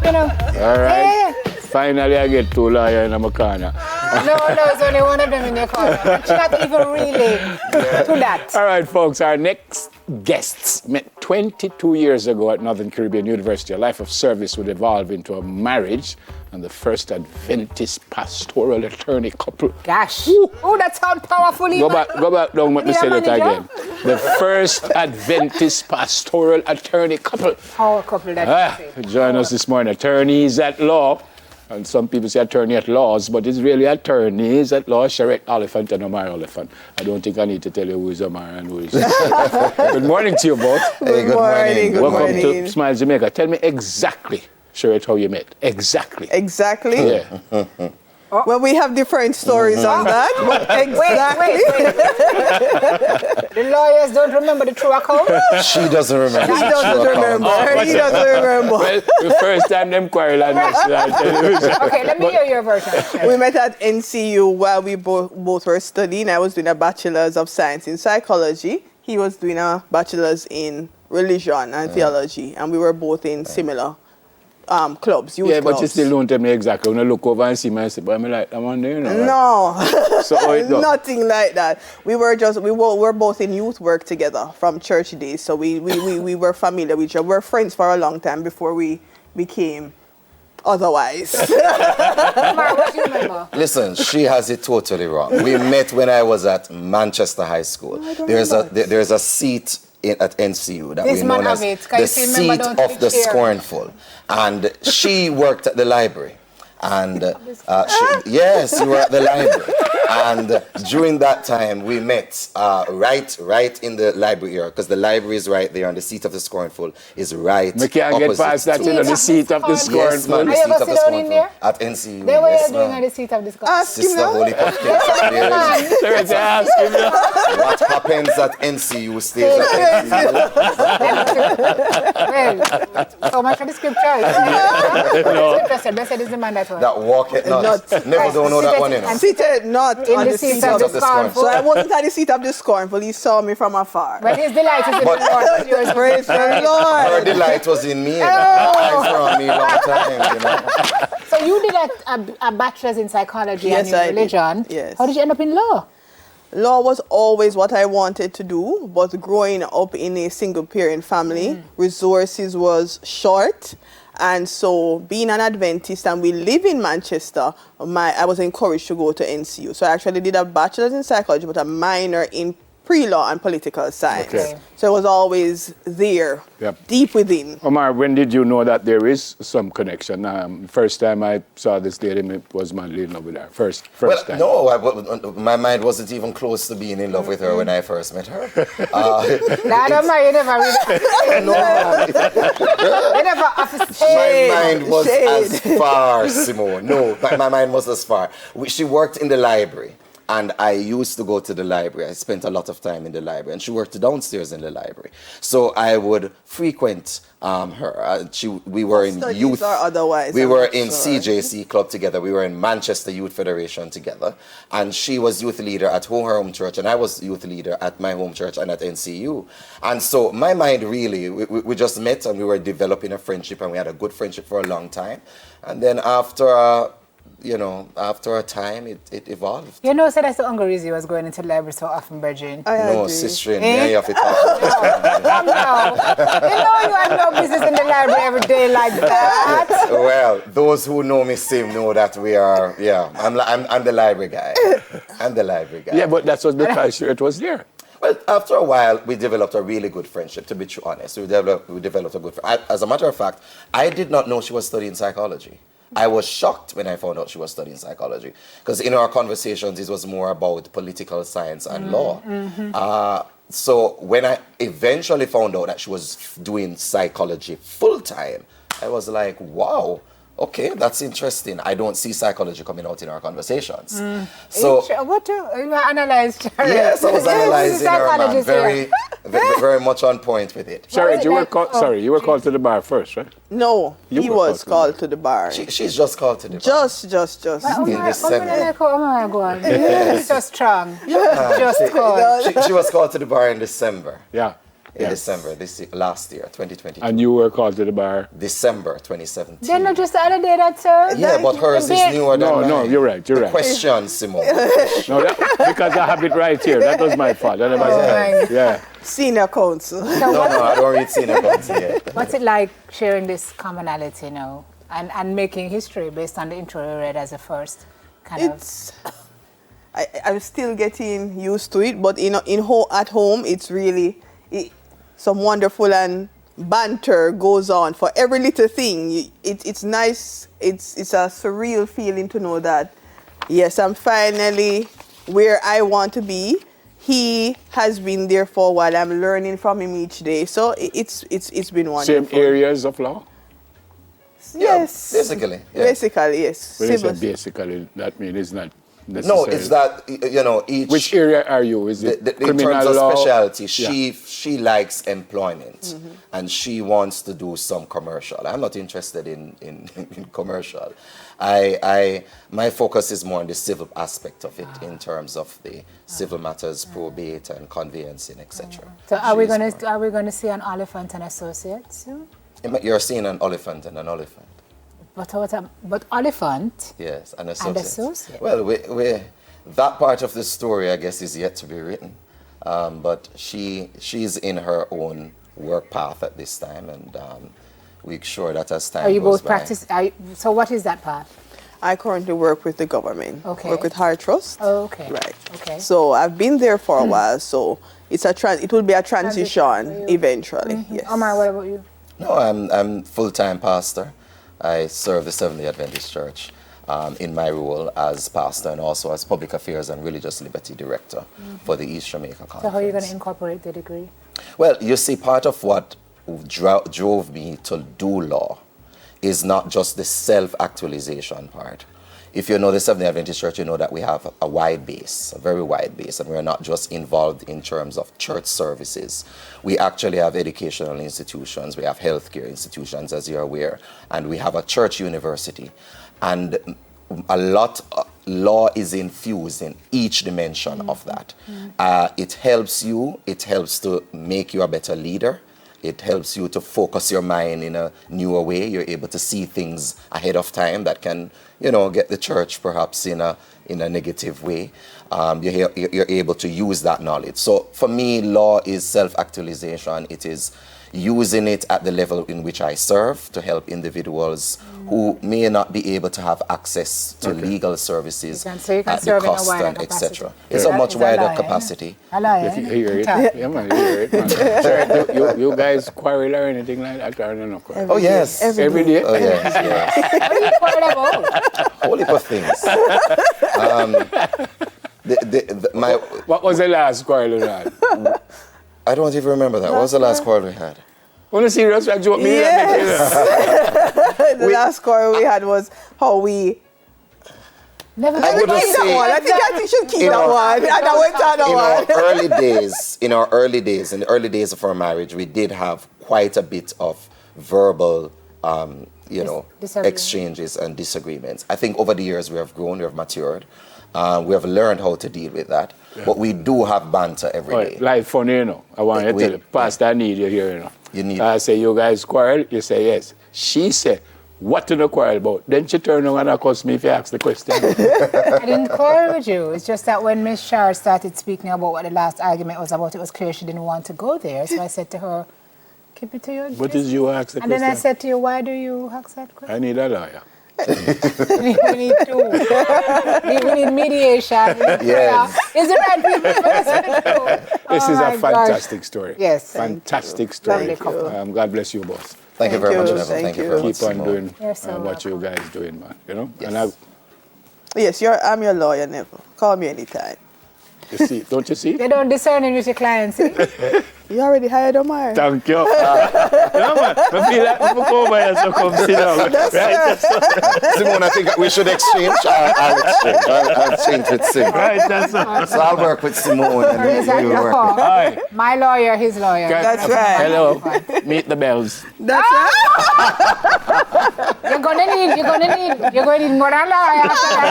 you know. All right. Yeah. Finally, I get two lawyers in my corner. No, it's only one of them in your corner. It's not even really to that. All right, folks, our next guests met 22 years ago at Northern Caribbean University. A life of service would evolve into a marriage and the first Adventist pastoral attorney couple. Gosh. Oh, that sounds powerful. Go back down, let me say that again. The first Adventist pastoral attorney couple. Power couple, that's join us this morning, attorneys at law. And some people say attorney at laws, but it's really attorneys at law, Sherette Oliphant and Omar Oliphant. I don't think I need to tell you who is Omar and who is... Good morning to you both. Hey, good morning. Welcome to Smile Jamaica. Tell me exactly, Sherette, how you met. Exactly. Exactly? Yeah. Well, we have different stories on that, but exactly. Wait. The lawyers don't remember the true account? She doesn't remember. He doesn't remember. He doesn't remember. Well, the first time them quarrel on national television. Okay, let me hear your version. We met at NCU while we both were studying. I was doing a Bachelor's of Science in Psychology. He was doing a Bachelor's in Religion and Theology. And we were both in similar clubs, youth clubs. But you still don't tell me exactly. When I look over and see me, I say, but I'm like, I'm on there, you know. No, so nothing like that. We were both in youth work together from church days, so we were familiar with each other. We were friends for a long time before we became otherwise. Omar, what do you remember? Listen, she has it totally wrong. We met when I was at Manchester High School. There's a seat at NCU that we know as the seat of the scornful. And she worked at the library. And yes, you were at the library. And during that time, we met right in the library area, because the library is right there, and the seat of the scornful is right opposite. We can't get past that, you know, the seat of the scornful. Yes, man, the seat of the scornful at NCU. They were doing at the seat of the scornful. Sister Holy Pumpkin. What happens at NCU stays at NCU. Well, so much for the scripture. No. They said it's the man that one. That walketh not. Never don't know that one, you know. Seated not in on the the seat seat of of the scornful. So I wasn't at the seat of the scornful. He saw me from afar. But his delight is in the Lord. Praise the Lord. Her delight was in me. Eyes were on me long time, you know. So you did a bachelor's in psychology and in religion. Yes. How did you end up in law? Law was always what I wanted to do, but growing up in a single-parent family, resources was short. And so being an Adventist, and we live in Manchester, I was encouraged to go to NCU. So I actually did a bachelor's in psychology, but a minor in pre-law and political science. Okay. So it was always there, deep within. Omar, when did you know that there is some connection? First time I saw this lady, it was madly in love with her. First time. No, my mind wasn't even close to being in love with her when I first met her. Omar, you never really... No. You never My mind was as far, Simone. No, my mind was as far. She worked in the library. And I used to go to the library. I spent a lot of time in the library. And she worked downstairs in the library. So I would frequent her. We were in youth. Or otherwise, we were in CJC Club together. We were in Manchester Youth Federation together. And she was youth leader at her home church. And I was youth leader at my home church and at NCU. And so my mind really, we just met and we were developing a friendship. And we had a good friendship for a long time. And then after a time, it evolved. You know, so that's the hunger reason you was going into the library so often, Virgin. No, sister, you have to talk. You know you have no business in the library every day like that. Well, those who know me, Sim, know that we are, I'm the library guy. I'm the library guy. Yeah, but that's what because it was there. Well, after a while, we developed a really good friendship, to be honest. We developed a good friendship. As a matter of fact, I did not know she was studying psychology. I was shocked when I found out she was studying psychology, because in our conversations, it was more about political science and law. So when I eventually found out that she was doing psychology full-time, I was like, wow, okay, that's interesting. I don't see psychology coming out in our conversations. So, what you analyzed? Yes, I was analyzing her, man. Very much on point with it. Sorry, you were called to the bar first, right? No, he was called to the bar. She's just called to the bar. Just. In December. It's so strong. Just called. She was called to the bar in December. Yeah. in December, last year, 2022. And you were called to the bar? December 2017. Then not just the other day that, sir. Yeah, but hers is newer than mine. No, you're right, you're right. Question, Simone. No, because I have it right here. That was my fault. That was yeah. Senior counsel. No, I don't read senior counsel yet. What's it like sharing this commonality, and making history based on the intro you read as a first kind of? I'm still getting used to it, but at home, it's really some wonderful and banter goes on for every little thing. It's nice. It's a surreal feeling to know that, yes, I'm finally where I want to be. He has been there for a while. I'm learning from him each day. So it's been wonderful. Same areas of law? Yes. Yeah, basically. Yeah. Basically, yes. When you say basically, that means it's not necessary. No, it's that, each... Which area are you? Is it in criminal terms of law? specialty, she likes employment, and she wants to do some commercial. I'm not interested in commercial. My focus is more on the civil aspect of it, in terms of the civil matters, probate and conveyancing, etc. So are we going to see an Oliphant and Associates soon? You're seeing an elephant and an elephant. But Oliphant. Yes, and And associate. Well, that part of the story, I guess, is yet to be written. But she's in her own work path at this time, and we're sure that as time Are you goes both by, practice? So what is that path? I currently work with the government. Okay. Work with Higher Trust. Oh, okay. Right. Okay. So I've been there for a while. So it will be a transition for you. eventually. Yes. Omar, what about you? No, I'm full-time pastor. I serve the Seventh-day Adventist Church in my role as pastor and also as public affairs and religious liberty director for the East Jamaica Conference. So how are you going to incorporate the degree? Well, you see, part of what drove me to do law is not just the self-actualization part. If you know the Seventh-day Adventist Church, you know that we have a wide base, a very wide base, and we're not just involved in terms of church services. We actually have educational institutions, we have healthcare institutions, as you're aware, and we have a church university. And a lot law is infused in each dimension of that. It helps to make you a better leader. It helps you to focus your mind in a newer way. You're able to see things ahead of time that can, get the church perhaps in a negative way. You're able to use that knowledge. So for me, law is self-actualization. It is using it at the level in which I serve to help individuals who may not be able to have access to legal services So you can at the serve in a cost wider and capacity. etc. It's a much wider capacity. If you hear it, yeah, man, you hear it, man. Sir, you guys quarrel or anything like that? I don't know. Quarrel. Oh yes, Every day? Oh yes. What are you quarrel about? Whole heap of things. What was the last quarrel you had? I don't even remember that. What was the last quarrel we had? On a serious, like, what me? The last quarrel we had was how we... Never I wouldn't say... I think you should keep that one. And I went on in the early days of our marriage, we did have quite a bit of verbal, exchanges and disagreements. I think over the years we have grown, we have matured. We have learned how to deal with that. Yeah. But we do have banter every day. Like funny, I want you to tell you, Pastor, I need you here, You need I say, you guys quarrel? You say, yes. She said, what do you quarrel about? Then she turned around and accused me if you ask the question. I didn't quarrel with you. It's just that when Miss Shar started speaking about what the last argument was about, it was clear she didn't want to go there. So I said to her, keep it to your What did you ask the question? And then I said to you, why do you ask that question? I need a lawyer. we need two. We need mediation. Yes. Is it right people? This is a fantastic story. Yes. Fantastic story. God bless you both. Thank you very much, Neville. Thank you very much. Keep on doing so what you guys doing, man. Yes. And Yes, I'm your lawyer, Neville. Call me anytime. you see, don't you see? You don't discern with your clients. You already hired Omar. Thank you. Man. I feel like we go by and so come sit down. Right? Simone, I think we should exchange. I'll exchange with Simone. Right, that's all. So I'll work with Simone and you work with... Hi. My lawyer, his lawyer. That's right. Hello. Meet the bells. That's right. You're gonna need more than lawyer after that.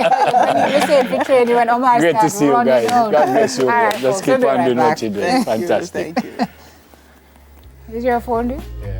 You're gonna need the same for training when Omar Great to starts see you running guys. out. God bless you. All right, Just folks, keep we'll on be doing right what you're doing. Thank you, Fantastic. thank you. Is your phone there? Yeah.